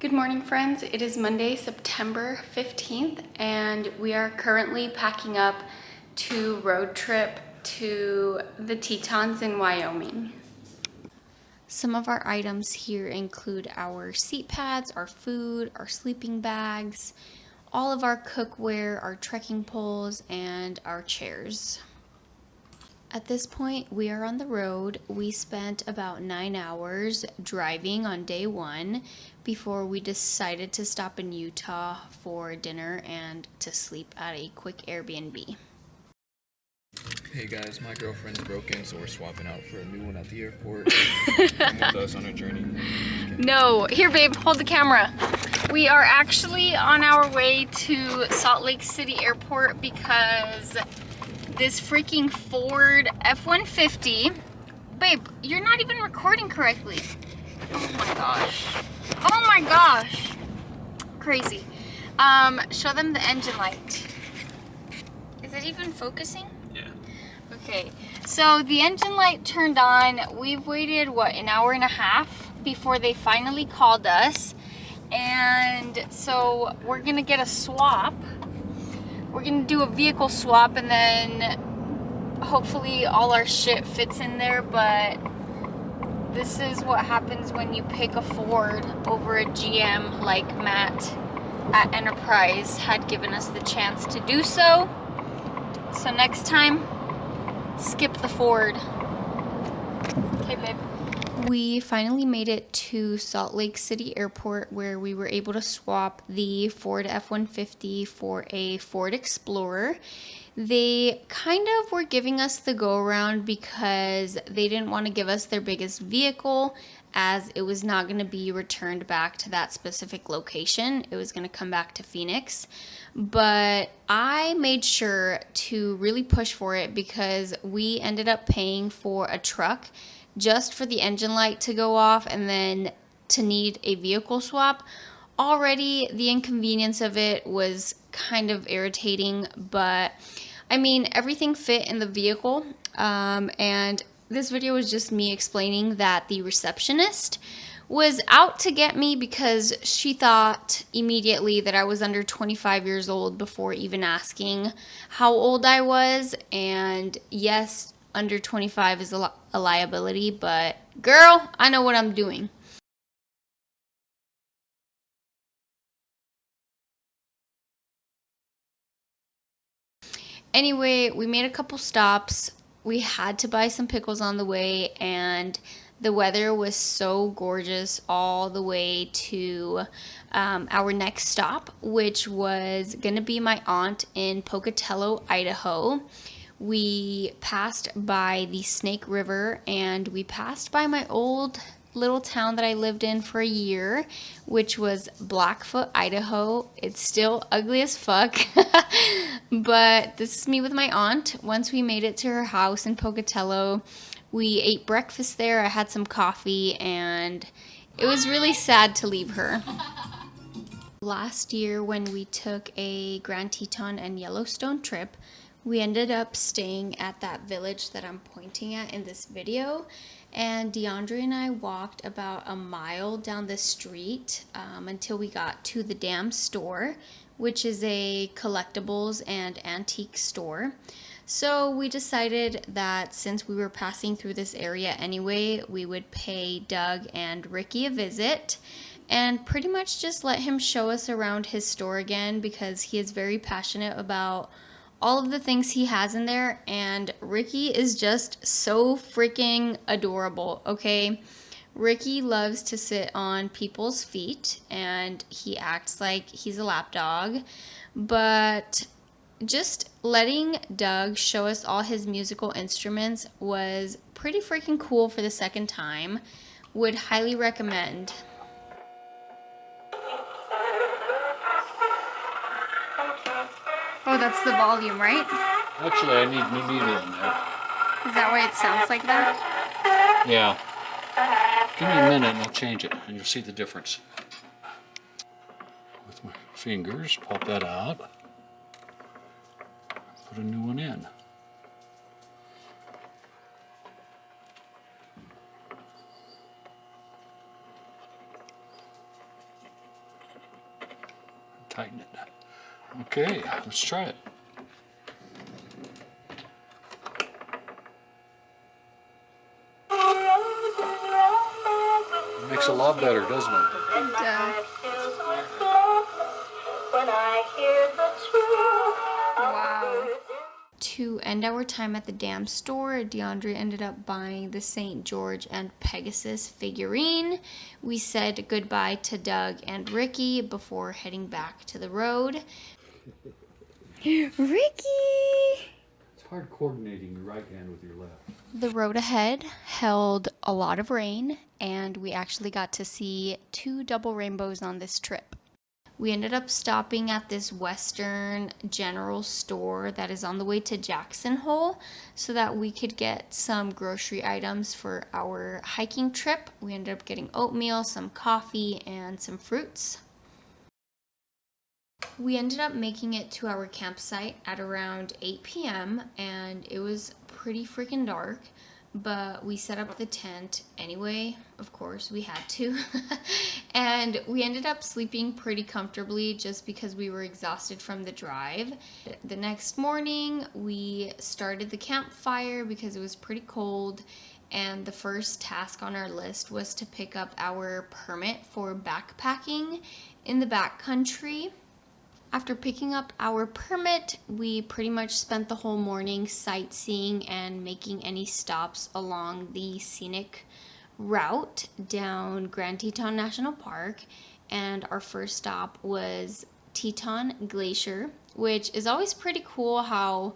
Good morning, friends. It is Monday, September 15th, and we are currently packing up to road trip to the Tetons in Wyoming. Some of our items here include our seat pads, our food, our sleeping bags, all of our cookware, our trekking poles, and our chairs. At this point, we are on the road. We spent about 9 hours driving on day one before we decided to stop in Utah for dinner and to sleep at a quick Airbnb. Hey guys, my girlfriend's broken, so we're swapping out for a new one at the airport. Come with us on our journey. No, here babe, hold the camera. We are actually on our way to Salt Lake City Airport because this freaking Ford F-150, babe, you're not even recording correctly. Oh my gosh. Oh my gosh. Crazy. Show them the engine light. Is it even focusing? Yeah. Okay, so the engine light turned on. We've waited, what, an hour and a half before they finally called us. And so we're gonna get a swap. We're gonna do a vehicle swap, and then hopefully all our shit fits in there. But this is what happens when you pick a Ford over a GM, like Matt at Enterprise had given us the chance to do so. So next time, skip the Ford. Okay, babe. We finally made it to Salt Lake City Airport, where we were able to swap the Ford F-150 for a Ford Explorer. They kind of were giving us the go around because they didn't want to give us their biggest vehicle, as it was not going to be returned back to that specific location. It was going to come back to Phoenix. But I made sure to really push for it because we ended up paying for a truck just for the engine light to go off and then to need a vehicle swap. Already the inconvenience of it was kind of irritating, but I mean, everything fit in the vehicle. And this video was just me explaining that the receptionist was out to get me because she thought immediately that I was under 25 years old before even asking how old I was. And yes, under 25 is a liability, but girl, I know what I'm doing. Anyway, we made a couple stops. We had to buy some pickles on the way, and the weather was so gorgeous all the way to our next stop, which was going to be my aunt in Pocatello, Idaho. We passed by the Snake River, and we passed by my old little town that I lived in for a year, which was Blackfoot, Idaho. It's still ugly as fuck, but this is me with my aunt. Once we made it to her house in Pocatello, we ate breakfast there. I had some coffee, and it was really sad to leave her. Last year, when we took a Grand Teton and Yellowstone trip, we ended up staying at that village that I'm pointing at in this video, and DeAndre and I walked about a mile down the street until we got to the Dam store, which is a collectibles and antique store. So we decided that since we were passing through this area anyway, we would pay Doug and Ricky a visit and pretty much just let him show us around his store again, because he is very passionate about all of the things he has in there, and Ricky is just so freaking adorable, okay? Ricky loves to sit on people's feet, and he acts like he's a lap dog, but just letting Doug show us all his musical instruments was pretty freaking cool for the second time. Would highly recommend. Oh, that's the volume, right? Actually, I need new needle in there. Is that why it sounds like that? Yeah. Give me a minute and I'll change it, and you'll see the difference. With my fingers, pop that out. Put a new one in. tighten it. Okay, let's try it. It makes a lot better, doesn't it? Wow. To end our time at the dam store, DeAndre ended up buying the St. George and Pegasus figurine. We said goodbye to Doug and Ricky before heading back to the road. Ricky! It's hard coordinating your right hand with your left. The road ahead held a lot of rain, and we actually got to see 2 double rainbows on this trip. We ended up stopping at this Western general store that is on the way to Jackson Hole so that we could get some grocery items for our hiking trip. We ended up getting oatmeal, some coffee, and some fruits. We ended up making it to our campsite at around 8 p.m. and it was pretty freaking dark, but we set up the tent anyway. Of course, we had to. And we ended up sleeping pretty comfortably just because we were exhausted from the drive. The next morning, we started the campfire because it was pretty cold. And the first task on our list was to pick up our permit for backpacking in the backcountry. After picking up our permit, we pretty much spent the whole morning sightseeing and making any stops along the scenic route down Grand Teton National Park. And our first stop was Teton Glacier, which is always pretty cool how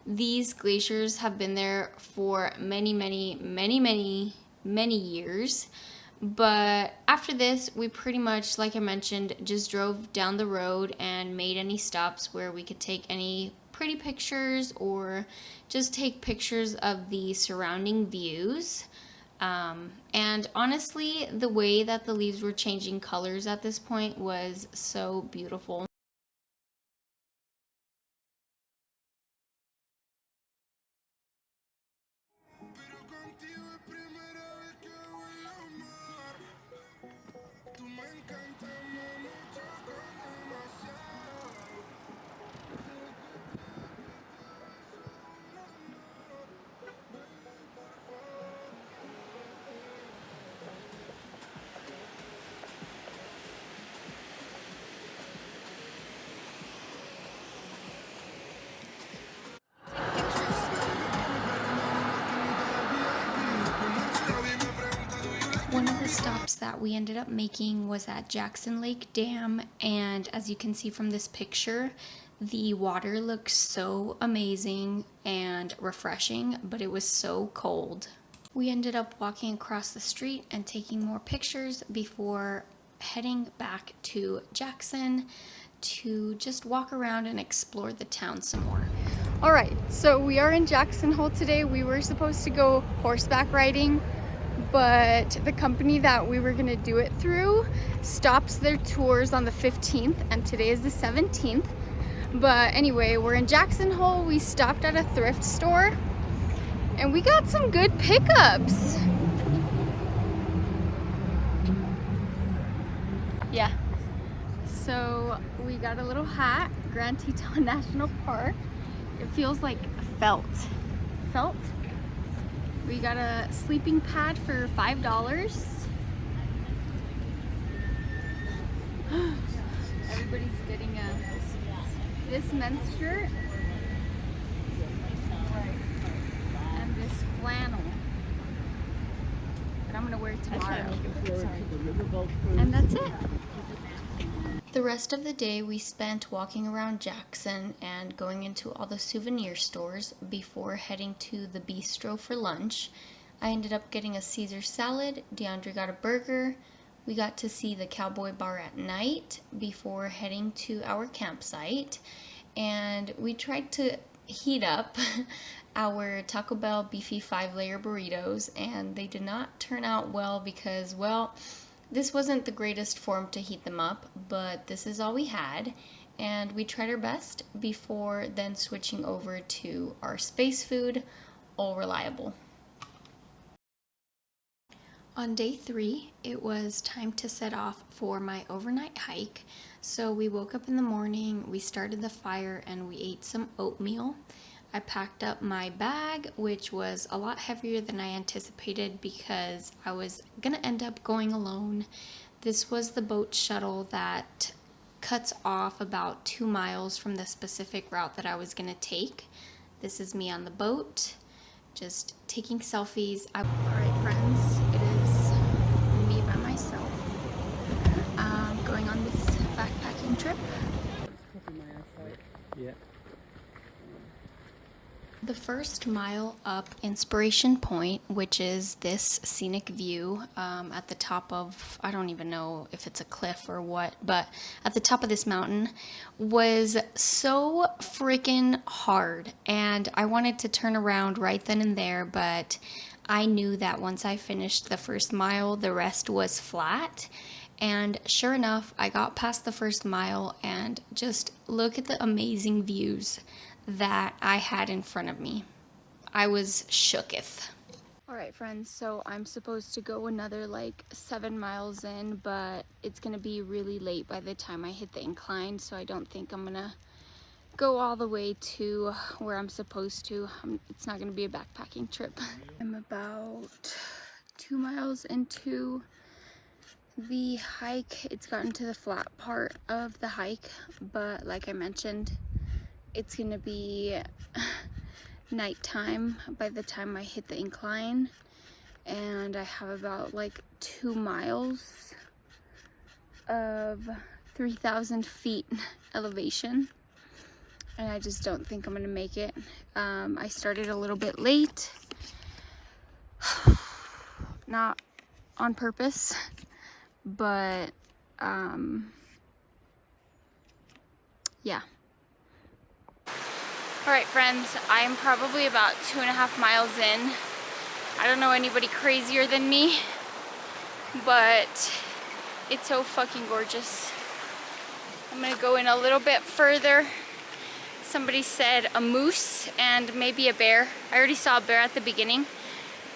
these glaciers have been there for many years. But after this, we pretty much, like I mentioned, just drove down the road and made any stops where we could take any pretty pictures or just take pictures of the surrounding views. And honestly, the way that the leaves were changing colors at this point was so beautiful. One of the stops that we ended up making was at Jackson Lake Dam, and as you can see from this picture, the water looks so amazing and refreshing, but it was so cold. We ended up walking across the street and taking more pictures before heading back to Jackson to just walk around and explore the town some more. All right, so we are in Jackson Hole today. We were supposed to go horseback riding, but the company that we were gonna do it through stops their tours on the 15th, and today is the 17th. But anyway, we're in Jackson Hole. We stopped at a thrift store and we got some good pickups. Yeah. So we got a little hat, Grand Teton National Park. It feels like felt. Felt? We got a sleeping pad for $5. Everybody's getting this men's shirt and this flannel that I'm gonna wear tomorrow. And that's it. The rest of the day we spent walking around Jackson and going into all the souvenir stores before heading to the bistro for lunch. I ended up getting a Caesar salad, DeAndre got a burger. We got to see the Cowboy Bar at night before heading to our campsite. And we tried to heat up our Taco Bell beefy 5-layer burritos, and they did not turn out well because, well, this wasn't the greatest form to heat them up, but this is all we had, and we tried our best before then switching over to our space food, All Reliable. On day 3, it was time to set off for my overnight hike. So we woke up in the morning, we started the fire, and we ate some oatmeal. I packed up my bag, which was a lot heavier than I anticipated because I was gonna end up going alone. This was the boat shuttle that cuts off about 2 miles from the specific route that I was gonna take. This is me on the boat, just taking selfies. Alright friends, it is me by myself, going on this backpacking trip. Yeah. The first mile up Inspiration Point, which is this scenic view at the top of, I don't even know if it's a cliff or what, but at the top of this mountain, was so freaking hard. And I wanted to turn around right then and there, but I knew that once I finished the first mile, the rest was flat. And sure enough, I got past the first mile and just look at the amazing views that I had in front of me. I was shooketh. Alright friends, so I'm supposed to go another like 7 miles in, but it's gonna be really late by the time I hit the incline, so I don't think I'm gonna go all the way to where I'm supposed to. It's not gonna be a backpacking trip. I'm about 2 miles into the hike. It's gotten to the flat part of the hike, but like I mentioned, it's gonna be nighttime by the time I hit the incline, and I have about like 2 miles of 3,000 feet elevation, and I just don't think I'm gonna make it. I started a little bit late, not on purpose, but yeah. Alright friends, I am probably about 2.5 miles in. I don't know anybody crazier than me, but it's so fucking gorgeous. I'm gonna go in a little bit further. Somebody said a moose and maybe a bear. I already saw a bear at the beginning.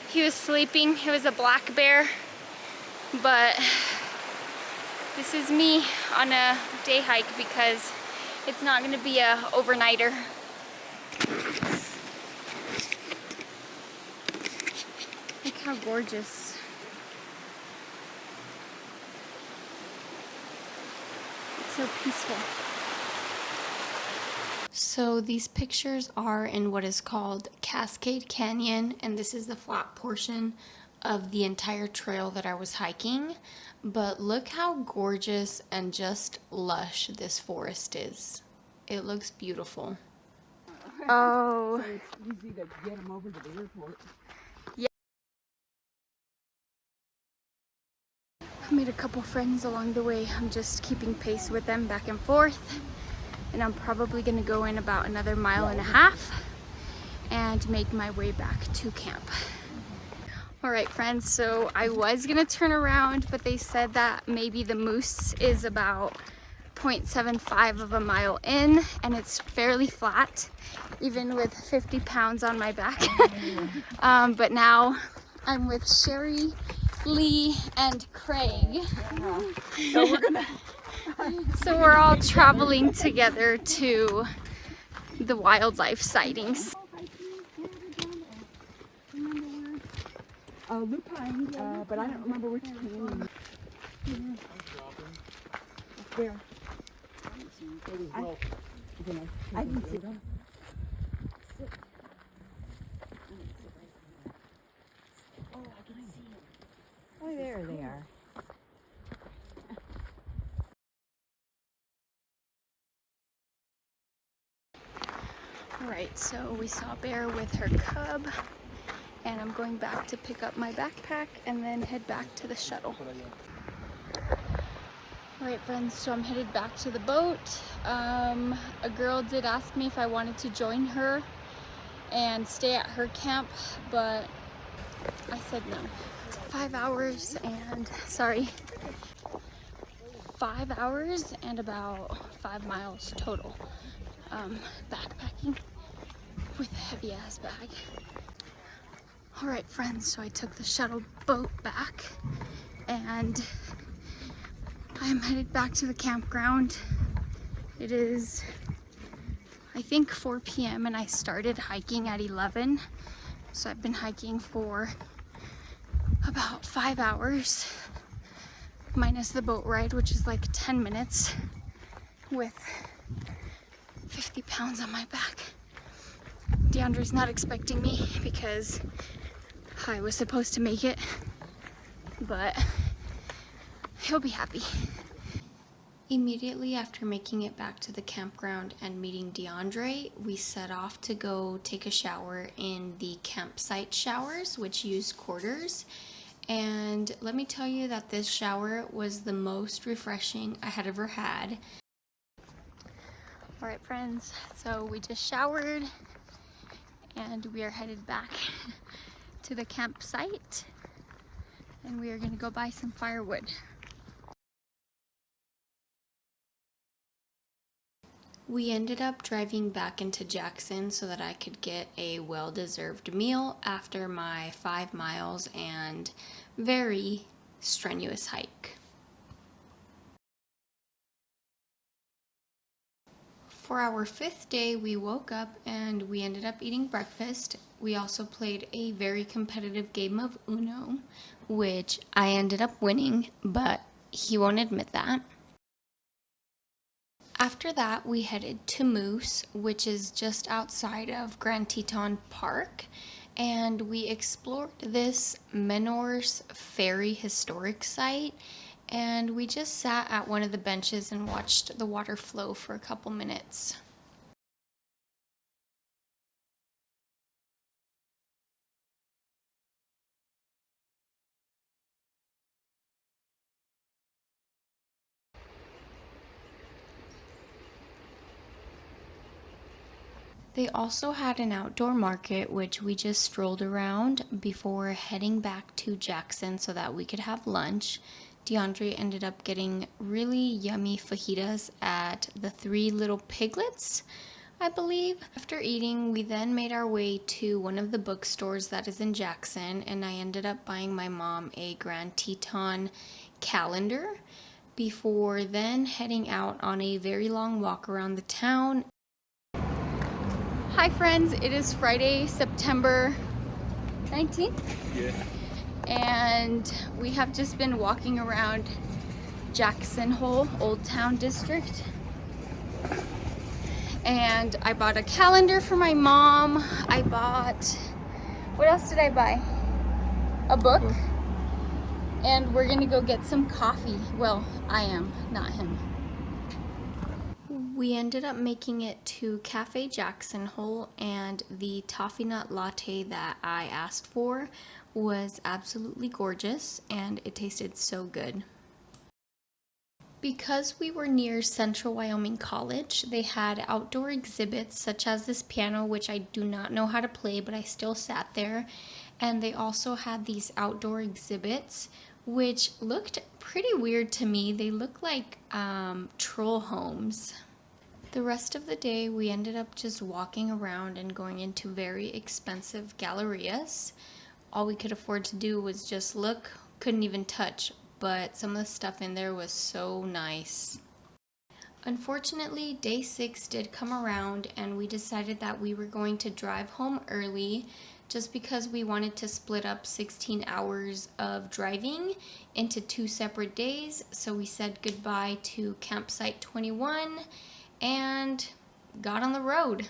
He was sleeping. It was a black bear, but this is me on a day hike because it's not gonna be a overnighter. Look how gorgeous. It's so peaceful. So these pictures are in what is called Cascade Canyon, and this is the flat portion of the entire trail that I was hiking. But look how gorgeous and just lush this forest is. It looks beautiful. Oh. So it's easy to get them over to the airport. Yeah. I made a couple friends along the way. I'm just keeping pace with them back and forth. And I'm probably gonna go in about another 1.5 miles and make my way back to camp. All right, friends, so I was gonna turn around, but they said that maybe the moose is about 0.75 of a mile in, and it's fairly flat, even with 50 pounds on my back. But now I'm with Sherry, Lee, and Craig. So we're all traveling together to the wildlife sightings. Lupine, but I don't remember which canyon. Where? I didn't see them. Oh, I can see them. Oh, there they are. Alright, so we saw Bear with her cub, and I'm going back to pick up my backpack and then head back to the shuttle. Alright friends, so I'm headed back to the boat. A girl did ask me if I wanted to join her and stay at her camp, but I said no. 5 hours and, 5 hours and about 5 miles total backpacking with a heavy ass bag. All right, friends, so I took the shuttle boat back and I'm headed back to the campground. It is, I think, 4 p.m. and I started hiking at 11. So I've been hiking for about 5 hours, minus the boat ride, which is like 10 minutes, with 50 pounds on my back. DeAndre's not expecting me because I was supposed to make it, but he'll be happy. Immediately after making it back to the campground and meeting DeAndre, we set off to go take a shower in the campsite showers, which use quarters. And let me tell you that this shower was the most refreshing I had ever had. All right, friends, so we just showered and we are headed back to the campsite and we are gonna go buy some firewood. We ended up driving back into Jackson so that I could get a well-deserved meal after my 5 miles and very strenuous hike. For our 5th day, we woke up and we ended up eating breakfast. We also played a very competitive game of Uno, which I ended up winning, but he won't admit that. After that, we headed to Moose, which is just outside of Grand Teton Park, and we explored this Menor's Ferry historic site, and we just sat at one of the benches and watched the water flow for a couple minutes. They also had an outdoor market, which we just strolled around before heading back to Jackson so that we could have lunch. DeAndre ended up getting really yummy fajitas at the Three Little Piglets, I believe. After eating, we then made our way to one of the bookstores that is in Jackson, and I ended up buying my mom a Grand Teton calendar before then heading out on a very long walk around the town. Hi friends, it is Friday, September 19th. Yeah. And we have just been walking around Jackson Hole, Old Town District. And I bought a calendar for my mom. I bought, what else did I buy? A book. And we're gonna go get some coffee. Well, I am, not him. We ended up making it to Cafe Jackson Hole, and the toffee nut latte that I asked for was absolutely gorgeous and it tasted so good. Because we were near Central Wyoming College, they had outdoor exhibits such as this piano, which I do not know how to play, but I still sat there. And they also had these outdoor exhibits, which looked pretty weird to me. They look like troll homes. The rest of the day, we ended up just walking around and going into very expensive gallerias. All we could afford to do was just look, couldn't even touch, but some of the stuff in there was so nice. Unfortunately, day 6 did come around and we decided that we were going to drive home early just because we wanted to split up 16 hours of driving into 2 separate days. So we said goodbye to campsite 21 and got on the road.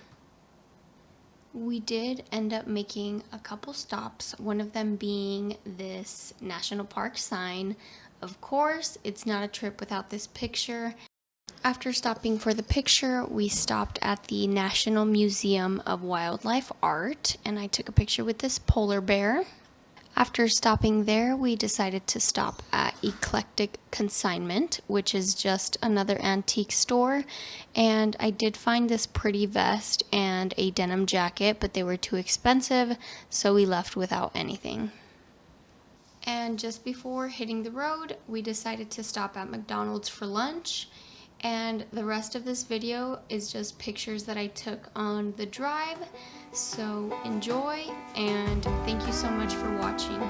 We did end up making a couple stops, one of them being this national park sign. Of course, it's not a trip without this picture. After stopping for the picture, we stopped at the National Museum of Wildlife Art, and I took a picture with this polar bear. After stopping there, we decided to stop at Eclectic Consignment, which is just another antique store, and I did find this pretty vest and a denim jacket, but they were too expensive, so we left without anything. And just before hitting the road, we decided to stop at McDonald's for lunch, and the rest of this video is just pictures that I took on the drive. So enjoy, and thank you so much for watching.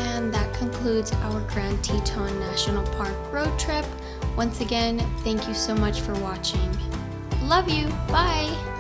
And that concludes our Grand Teton National Park road trip. Once again, thank you so much for watching. Love you. Bye.